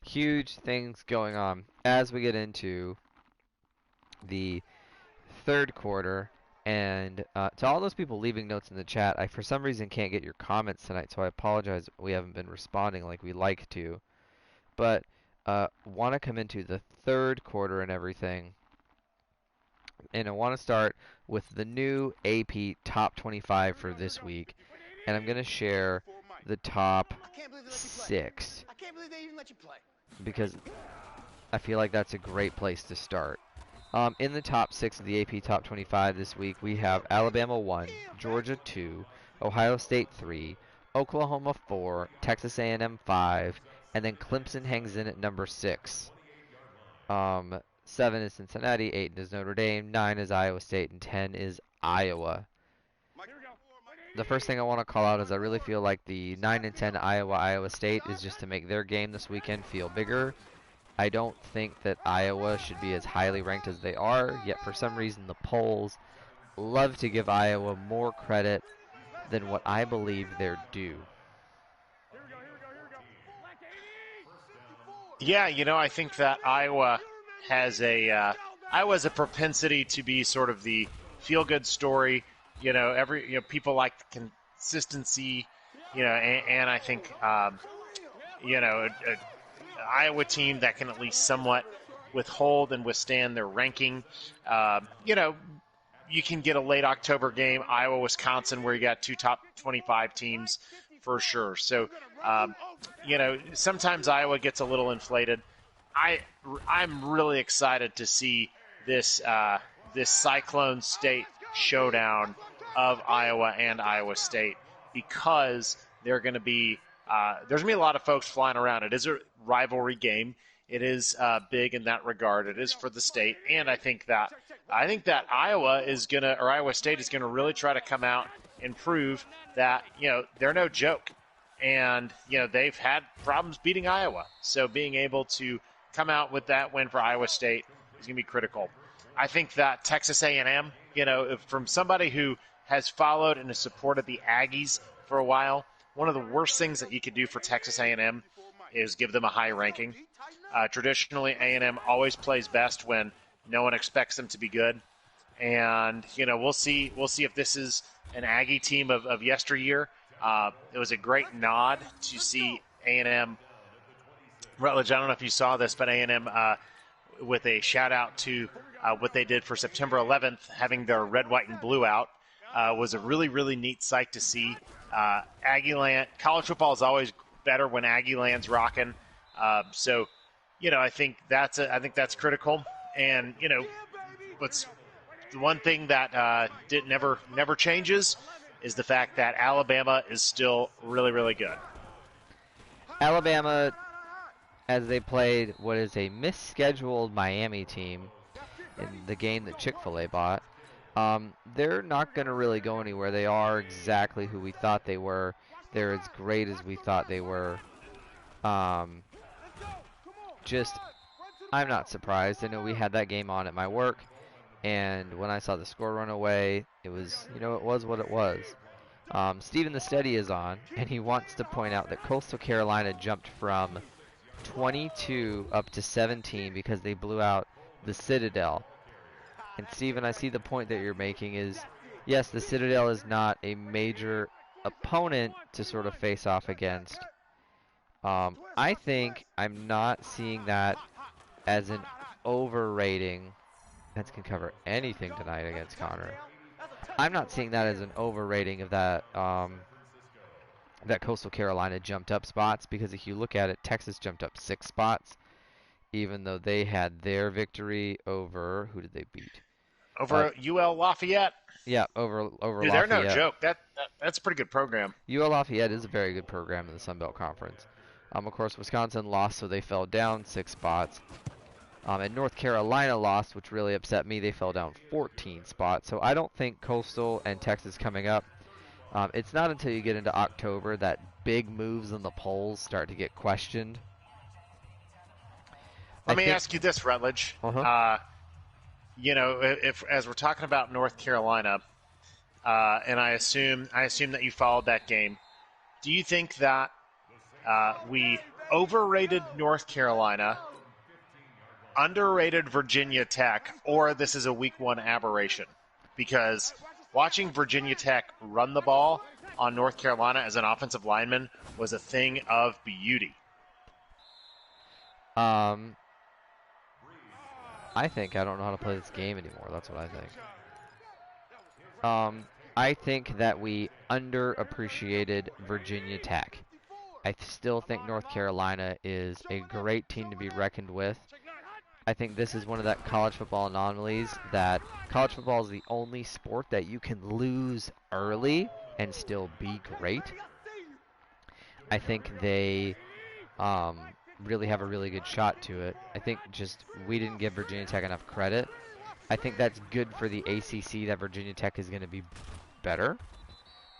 Huge things going on as we get into the third quarter. And to all those people leaving notes in the chat, I for some reason can't get your comments tonight, so I apologize we haven't been responding like we like to. But want to come into the third quarter and everything. And I want to start with the new AP Top 25 for this week. And I'm going to share the top 6 because I feel like that's a great place to start. In the top 6 of the AP Top 25 this week, we have Alabama 1, Georgia 2, Ohio State 3, Oklahoma 4, Texas A&M 5, and then Clemson hangs in at number 6. 7 is Cincinnati, 8 is Notre Dame, 9 is Iowa State, and 10 is Iowa. The first thing I want to call out is I really feel like the 9 and 10 Iowa State is just to make their game this weekend feel bigger. I don't think that Iowa should be as highly ranked as they are, yet for some reason the polls love to give Iowa more credit than what I believe they're due. Yeah, I think that Iowa has Iowa's a propensity to be sort of the feel-good story. People like the consistency, and I think, an Iowa team that can at least somewhat withhold and withstand their ranking. You can get a late October game, Iowa, Wisconsin, where you got 2 top 25 teams for sure. So, sometimes Iowa gets a little inflated. I'm really excited to see this Cyclone State showdown of Iowa and Iowa State because there's going to be a lot of folks flying around. It is a rivalry game. It is big in that regard. It is for the state, and I think that Iowa State is gonna really try to come out and prove that they're no joke, and they've had problems beating Iowa. So being able to come out with that win for Iowa State is gonna be critical. I think that Texas A&M, from somebody who has followed and has supported the Aggies for a while, one of the worst things that you could do for Texas A&M is give them a high ranking. Traditionally, A&M always plays best when no one expects them to be good, and we'll see if this is an Aggie team of yesteryear. It was a great nod to see A&M Rutledge. I don't know if you saw this, but A&M with a shout out to what they did for September 11th, having their red, white, and blue out, was a really, really neat sight to see. Aggieland, college football is always better when Aggieland's rocking. So, I think that's critical. And what's the one thing that never changes is the fact that Alabama is still really, really good. Alabama, as they played what is a misscheduled Miami team in the game that Chick-fil-A bought, they're not going to really go anywhere. They are exactly who we thought they were. They're as great as we thought they were. I'm not surprised. I know we had that game on at my work, and when I saw the score run away, it was, it was what it was. Stephen the Steady is on, and he wants to point out that Coastal Carolina jumped from 22 up to 17 because they blew out the Citadel. And Stephen, I see the point that you're making is, yes, the Citadel is not a major opponent to sort of face off against. I think I'm not seeing that as an overrating. That can cover anything tonight against Connor. I'm not seeing that as an overrating of that that Coastal Carolina jumped up spots, because if you look at it, Texas jumped up 6 spots, even though they had their victory over, who did they beat? Over UL Lafayette. Yeah, over Dude, Lafayette. they're no joke. That's a pretty good program. UL Lafayette is a very good program in the Sun Belt Conference. Of course, Wisconsin lost, so they fell down 6 spots. And North Carolina lost, which really upset me. They fell down 14 spots. So I don't think Coastal and Texas coming up. It's not until you get into October that big moves in the polls start to get questioned. Let me ask you this, Rutledge. If as we're talking about North Carolina, and I assume that you followed that game, do you think that we overrated North Carolina, underrated Virginia Tech, or this is a week one aberration. Because watching Virginia Tech run the ball on North Carolina as an offensive lineman was a thing of beauty. I think I don't know how to play this game anymore. That's what I think. I think that we underappreciated Virginia Tech. I still think North Carolina is a great team to be reckoned with. I think this is one of that college football anomalies that college football is the only sport that you can lose early and still be great. I think they really have a really good shot to it. I think just we didn't give Virginia Tech enough credit. I think that's good for the ACC that Virginia Tech is going to be better,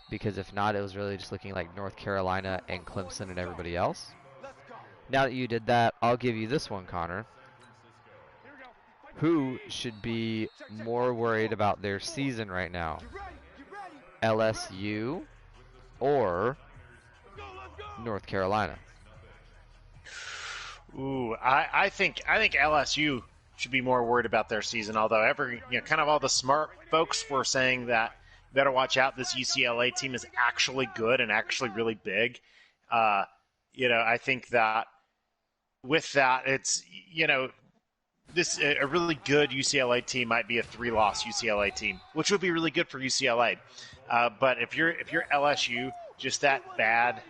because if not, it was really just looking like North Carolina and Clemson and everybody else. Now that you did that, I'll give you this one, Connor. Who should be more worried about their season right now? LSU or North Carolina? Ooh, I think LSU should be more worried about their season. Although kind of all the smart folks were saying that better watch out. This UCLA team is actually good and actually really big. I think that with that, it's this a really good UCLA team might be a 3-loss UCLA team, which would be really good for UCLA. But if you're LSU, just that bad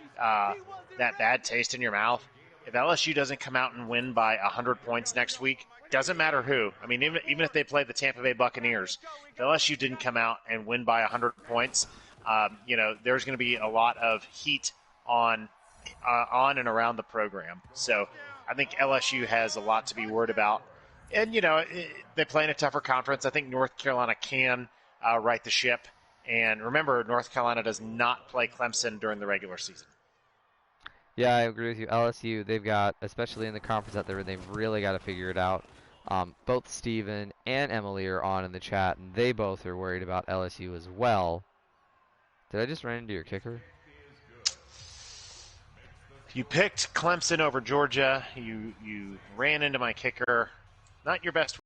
taste in your mouth. If LSU doesn't come out and win by 100 points next week, doesn't matter who. I mean, even if they play the Tampa Bay Buccaneers, if LSU didn't come out and win by 100 points, there's going to be a lot of heat on and around the program. So I think LSU has a lot to be worried about. And, they play in a tougher conference. I think North Carolina can right the ship. And remember, North Carolina does not play Clemson during the regular season. Yeah, I agree with you. LSU, they've got, especially in the conference out there, they've really got to figure it out. Both Steven and Emily are on in the chat, and they both are worried about LSU as well. Did I just run into your kicker? You picked Clemson over Georgia. You ran into my kicker. Not your best